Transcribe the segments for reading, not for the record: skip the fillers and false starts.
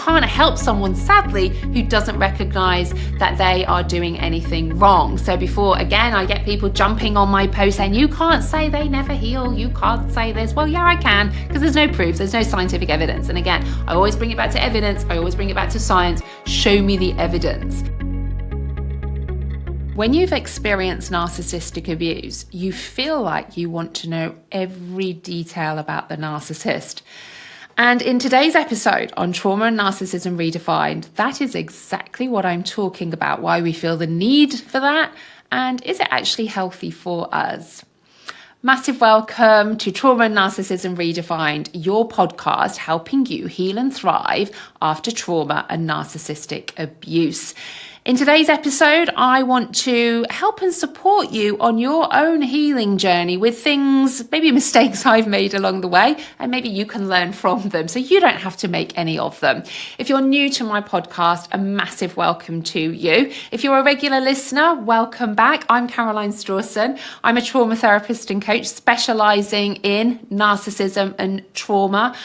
can't help someone, sadly, who doesn't recognize that they are doing anything wrong. So before, again, I get people jumping on my post saying, you can't say they never heal, you can't say this. Well, yeah, I can, because there's no proof, there's no scientific evidence. And again, I always bring it back to evidence, I always bring it back to science. Show me the evidence. When you've experienced narcissistic abuse, you feel like you want to know every detail about the narcissist. And in today's episode on Trauma and Narcissism Redefined, that is exactly what I'm talking about, why we feel the need for that, and is it actually healthy for us? Massive welcome to Trauma and Narcissism Redefined, your podcast helping you heal and thrive after trauma and narcissistic abuse. In today's episode, I want to help and support you on your own healing journey with things, maybe mistakes I've made along the way, and maybe you can learn from them so you don't have to make any of them. If you're new to my podcast, a massive welcome to you. If you're a regular listener, welcome back. I'm Caroline Strawson. I'm a trauma therapist and coach specializing in narcissism and trauma.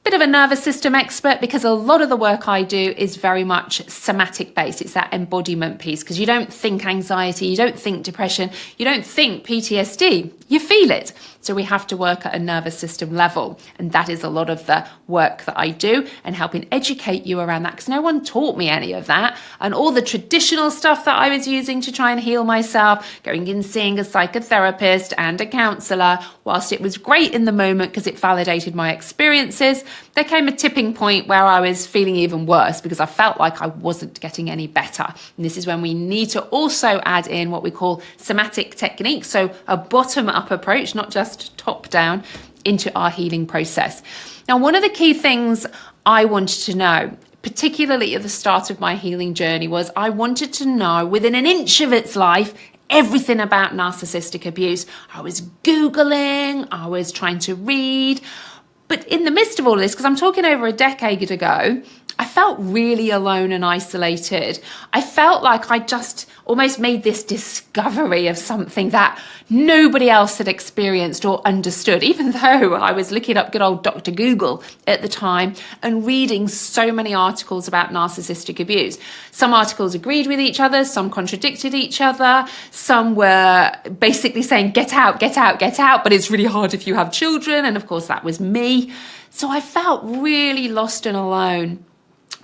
Bit of a nervous system expert because a lot of the work I do is very much somatic based. It's that embodiment piece because you don't think anxiety, you don't think depression, you don't think PTSD, you feel it. So we have to work at a nervous system level. And that is a lot of the work that I do and helping educate you around that because no one taught me any of that. And all the traditional stuff that I was using to try and heal myself, going and seeing a psychotherapist and a counsellor, whilst it was great in the moment because it validated my experiences, there came a tipping point where I was feeling even worse because I felt like I wasn't getting any better. And this is when we need to also add in what we call somatic techniques, so a bottom-up approach, not just top-down, into our healing process. Now, one of the key things I wanted to know, particularly at the start of my healing journey, was I wanted to know within an inch of its life everything about narcissistic abuse. I was Googling, I was trying to read. But in the midst of all this, because I'm talking over a decade ago, I felt really alone and isolated. I felt like I just almost made this discovery of something that nobody else had experienced or understood, even though I was looking up good old Dr. Google at the time and reading so many articles about narcissistic abuse. Some articles agreed with each other, some contradicted each other, some were basically saying, get out, get out, get out, but it's really hard if you have children. And of course, that was me. So I felt really lost and alone.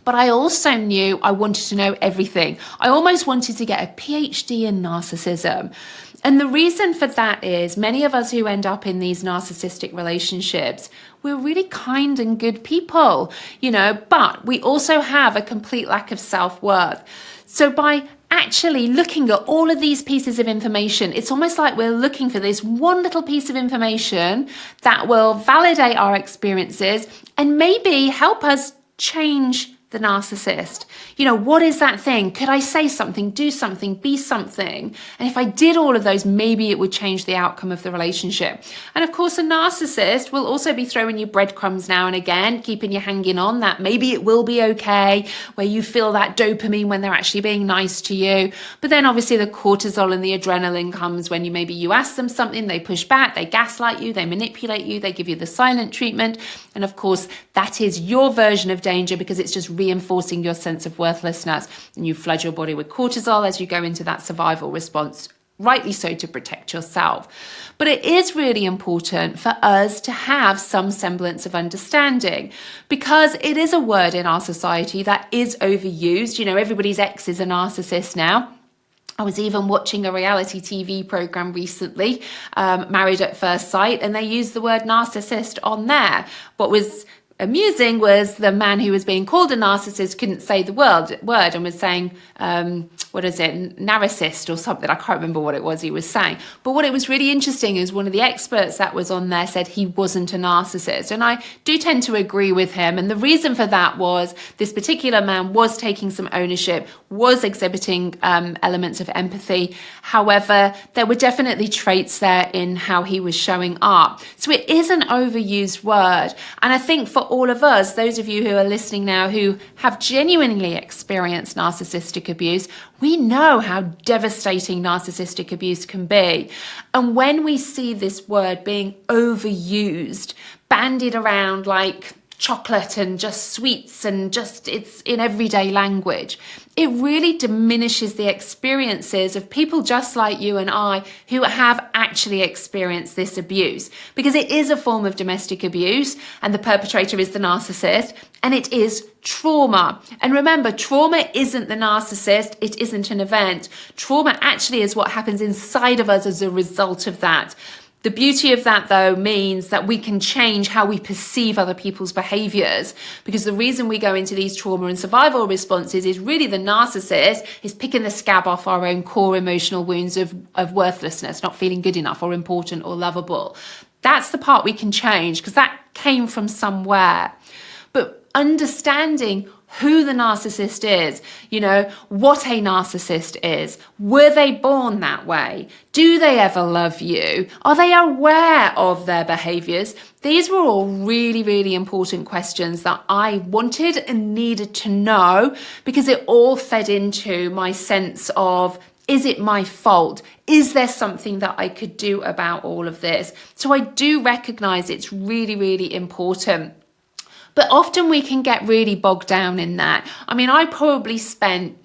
But I also knew I wanted to know everything. I almost wanted to get a PhD in narcissism. And the reason for that is many of us who end up in these narcissistic relationships, we're really kind and good people, but we also have a complete lack of self-worth. So by actually looking at all of these pieces of information, it's almost like we're looking for this one little piece of information that will validate our experiences and maybe help us change the narcissist. What is that thing? Could I say something, do something, be something? And if I did all of those, maybe it would change the outcome of the relationship. And of course, a narcissist will also be throwing you breadcrumbs now and again, keeping you hanging on that maybe it will be okay, where you feel that dopamine when they're actually being nice to you. But then obviously the cortisol and the adrenaline comes when you ask them something, they push back, they gaslight you, they manipulate you, they give you the silent treatment. And of course, that is your version of danger because it's just reinforcing your sense of worthlessness, and you flood your body with cortisol as you go into that survival response, rightly so, to protect yourself. But it is really important for us to have some semblance of understanding because it is a word in our society that is overused. Everybody's ex is a narcissist now. I was even watching a reality TV program recently, Married at First Sight, and they used the word narcissist on there. What was amusing was the man who was being called a narcissist couldn't say the word and was saying, Narcissist or something. I can't remember what it was he was saying. But what it was really interesting is one of the experts that was on there said he wasn't a narcissist. And I do tend to agree with him. And the reason for that was this particular man was taking some ownership, was exhibiting elements of empathy. However, there were definitely traits there in how he was showing up. So it is an overused word. And I think for all of us, those of you who are listening now who have genuinely experienced narcissistic abuse, we know how devastating narcissistic abuse can be. And when we see this word being overused, bandied around like chocolate and just sweets and just it's in everyday language, it really diminishes the experiences of people just like you and I who have actually experienced this abuse, because it is a form of domestic abuse and the perpetrator is the narcissist, and it is trauma. And remember, trauma isn't the narcissist, it isn't an event. Trauma actually is what happens inside of us as a result of that. The beauty of that, though, means that we can change how we perceive other people's behaviours, because the reason we go into these trauma and survival responses is really the narcissist is picking the scab off our own core emotional wounds of worthlessness, not feeling good enough or important or lovable. That's the part we can change, because that came from somewhere. But understanding who the narcissist is, what a narcissist is. Were they born that way? Do they ever love you? Are they aware of their behaviours? These were all really, really important questions that I wanted and needed to know, because it all fed into my sense of, is it my fault? Is there something that I could do about all of this? So I do recognise it's really, really important. But often we can get really bogged down in that. I mean, I probably spent,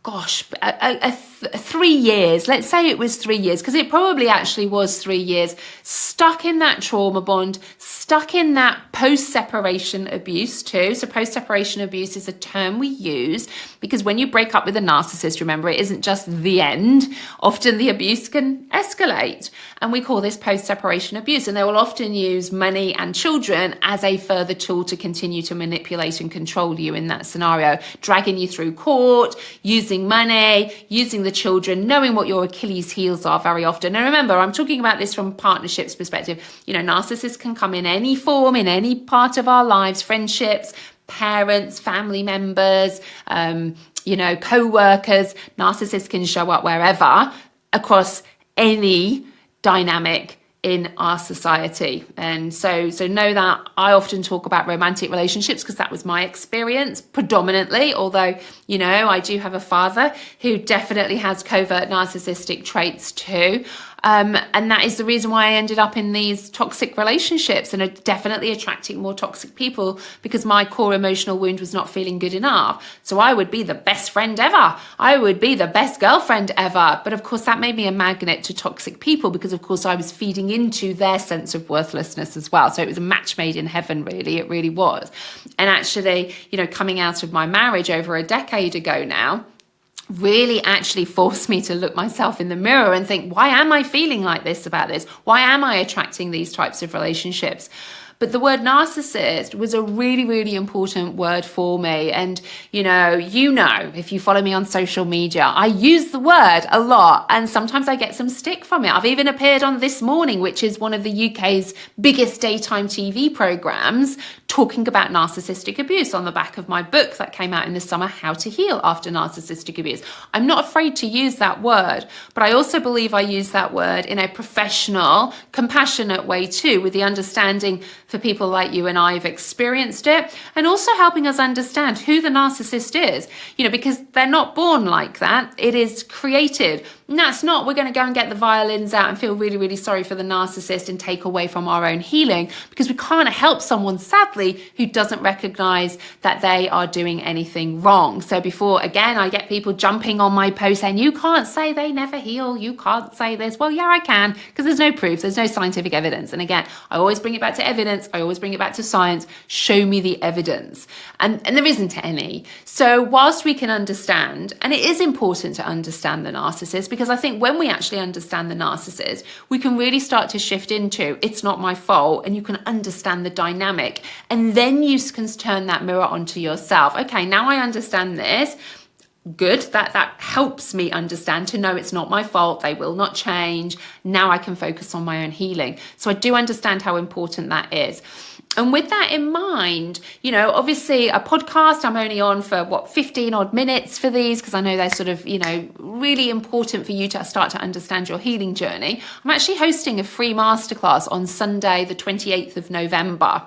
3 years, let's say it was 3 years, because it probably actually was 3 years, stuck in that trauma bond, stuck in that post-separation abuse too. So post-separation abuse is a term we use because when you break up with a narcissist, remember, it isn't just the end. Often the abuse can escalate, and we call this post-separation abuse. And they will often use money and children as a further tool to continue to manipulate and control you in that scenario, dragging you through court, using money, using the children, knowing what your Achilles heels are very often. And remember, I'm talking about this from partnerships perspective. Narcissists can come in any form, in any part of our lives, friendships, parents, family members, co-workers. Narcissists can show up wherever across any dynamic in our society. And so know that I often talk about romantic relationships because that was my experience predominantly, although, I do have a father who definitely has covert narcissistic traits too. And that is the reason why I ended up in these toxic relationships and are definitely attracting more toxic people, because my core emotional wound was not feeling good enough. So I would be the best friend ever. I would be the best girlfriend ever. But of course, that made me a magnet to toxic people because, of course, I was feeding into their sense of worthlessness as well. So it was a match made in heaven, really. It really was. And actually, coming out of my marriage over a decade ago now, really actually forced me to look myself in the mirror and think, why am I feeling like this about this? Why am I attracting these types of relationships? But the word narcissist was a really, really important word for me. And, if you follow me on social media, I use the word a lot and sometimes I get some stick from it. I've even appeared on This Morning, which is one of the UK's biggest daytime TV programmes, talking about narcissistic abuse on the back of my book that came out in the summer, How to Heal After Narcissistic Abuse. I'm not afraid to use that word, but I also believe I use that word in a professional, compassionate way too, with the understanding for people like you and I have experienced it, and also helping us understand who the narcissist is, because they're not born like that. It is created. And that's not, we're going to go and get the violins out and feel really, really sorry for the narcissist and take away from our own healing, because we can't help someone, sadly, who doesn't recognize that they are doing anything wrong. So before, again, I get people jumping on my post saying, you can't say they never heal. You can't say this. Well, yeah, I can, because there's no proof. There's no scientific evidence. And again, I always bring it back to evidence. I always bring it back to science. Show me the evidence. And there isn't any. So whilst we can understand, and it is important to understand the narcissist, because I think when we actually understand the narcissist, we can really start to shift into, it's not my fault, and you can understand the dynamic. And then you can turn that mirror onto yourself. Okay, now I understand this. Good, that helps me understand, to know it's not my fault, they will not change. Now I can focus on my own healing. So I do understand how important that is. And with that in mind, obviously a podcast, I'm only on for 15 odd minutes for these, because I know they're sort of, really important for you to start to understand your healing journey. I'm actually hosting a free masterclass on Sunday, the 28th of November.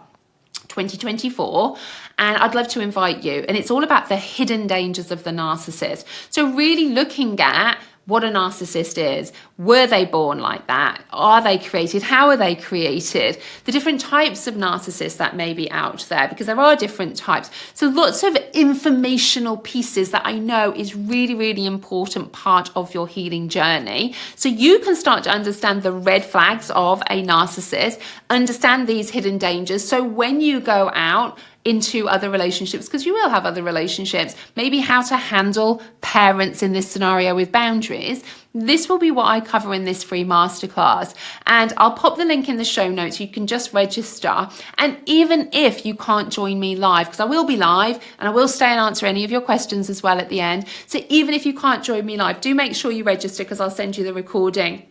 2024, and I'd love to invite you. And it's all about the hidden dangers of the narcissist. So really looking at what a narcissist is. Were they born like that? Are they created? How are they created? The different types of narcissists that may be out there, because there are different types. So lots of informational pieces that I know is really, really important part of your healing journey. So you can start to understand the red flags of a narcissist, understand these hidden dangers. So when you go out into other relationships, because you will have other relationships, maybe how to handle parents in this scenario with boundaries. This will be what I cover in this free masterclass. And I'll pop the link in the show notes. You can just register. And even if you can't join me live, because I will be live and I will stay and answer any of your questions as well at the end. So even if you can't join me live, do make sure you register, because I'll send you the recording.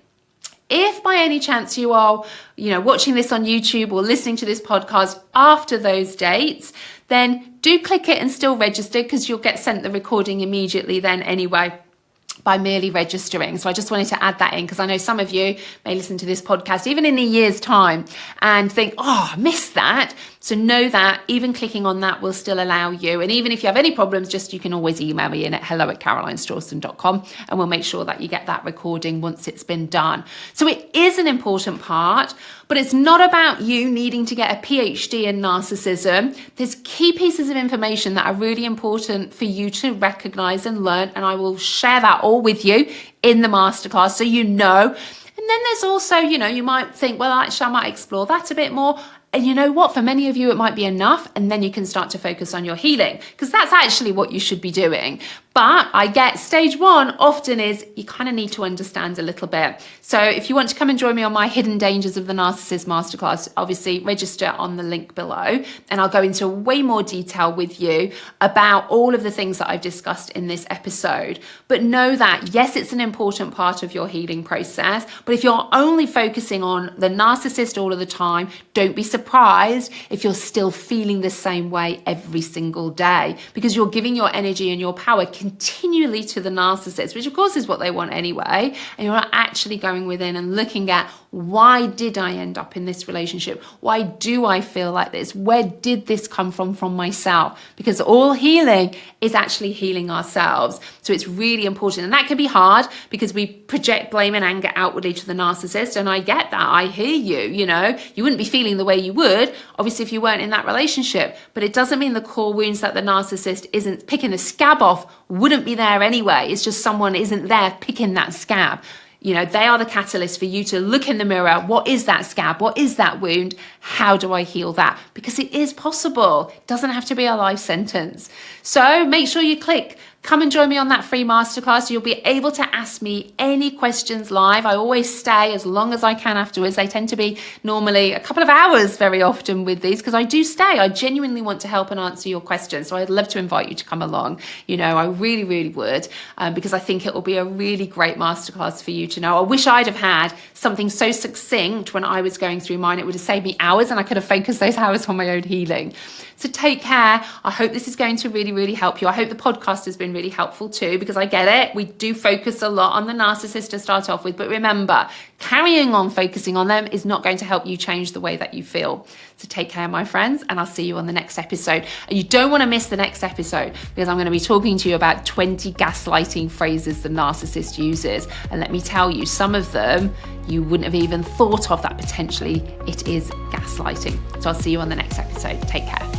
If by any chance you are, watching this on YouTube or listening to this podcast after those dates, then do click it and still register, because you'll get sent the recording immediately then anyway, by merely registering. So I just wanted to add that in, because I know some of you may listen to this podcast even in a year's time and think, I missed that. So know that even clicking on that will still allow you. And even if you have any problems, you can always email me in at hello@carolinestrawson.com, and we'll make sure that you get that recording once it's been done. So it is an important part, but it's not about you needing to get a PhD in narcissism. There's key pieces of information that are really important for you to recognize and learn. And I will share that all with you in the masterclass, so you know. And then there's also, you might think, well, actually, I might explore that a bit more. And you know what? For many of you, it might be enough. And then you can start to focus on your healing, because that's actually what you should be doing. But I get stage one often is you kind of need to understand a little bit. So if you want to come and join me on my Hidden Dangers of the Narcissist Masterclass, obviously register on the link below. And I'll go into way more detail with you about all of the things that I've discussed in this episode. But know that, yes, it's an important part of your healing process. But if you're only focusing on the narcissist all of the time, don't be surprised if you're still feeling the same way every single day, because you're giving your energy and your power continually to the narcissist, which of course is what they want anyway. And you're not actually going within and looking at, why did I end up in this relationship? Why do I feel like this? Where did this come from myself? Because all healing is actually healing ourselves. So it's really important. And that can be hard, because we project blame and anger outwardly to the narcissist. And I get that. I hear you. You wouldn't be feeling the way you would, obviously, if you weren't in that relationship. But it doesn't mean the core wounds that the narcissist isn't picking the scab off wouldn't be there anyway. It's just someone isn't there picking that scab. They are the catalyst for you to look in the mirror. What is that scab? What is that wound? How do I heal that? Because it is possible. It doesn't have to be a life sentence. So make sure you click. Come and join me on that free masterclass. You'll be able to ask me any questions live. I always stay as long as I can afterwards. They tend to be normally a couple of hours very often with these, because I do stay. I genuinely want to help and answer your questions. So I'd love to invite you to come along. I really, really would, because I think it will be a really great masterclass for you to know. I wish I'd have had something so succinct when I was going through mine. It would have saved me hours, and I could have focused those hours on my own healing. So take care. I hope this is going to really, really help you. I hope the podcast has been really helpful too, because I get it. We do focus a lot on the narcissist to start off with. But remember, carrying on focusing on them is not going to help you change the way that you feel. So take care, my friends, and I'll see you on the next episode. And you don't want to miss the next episode, because I'm going to be talking to you about 20 gaslighting phrases the narcissist uses. And let me tell you, some of them you wouldn't have even thought of that potentially it is gaslighting. So I'll see you on the next episode. Take care.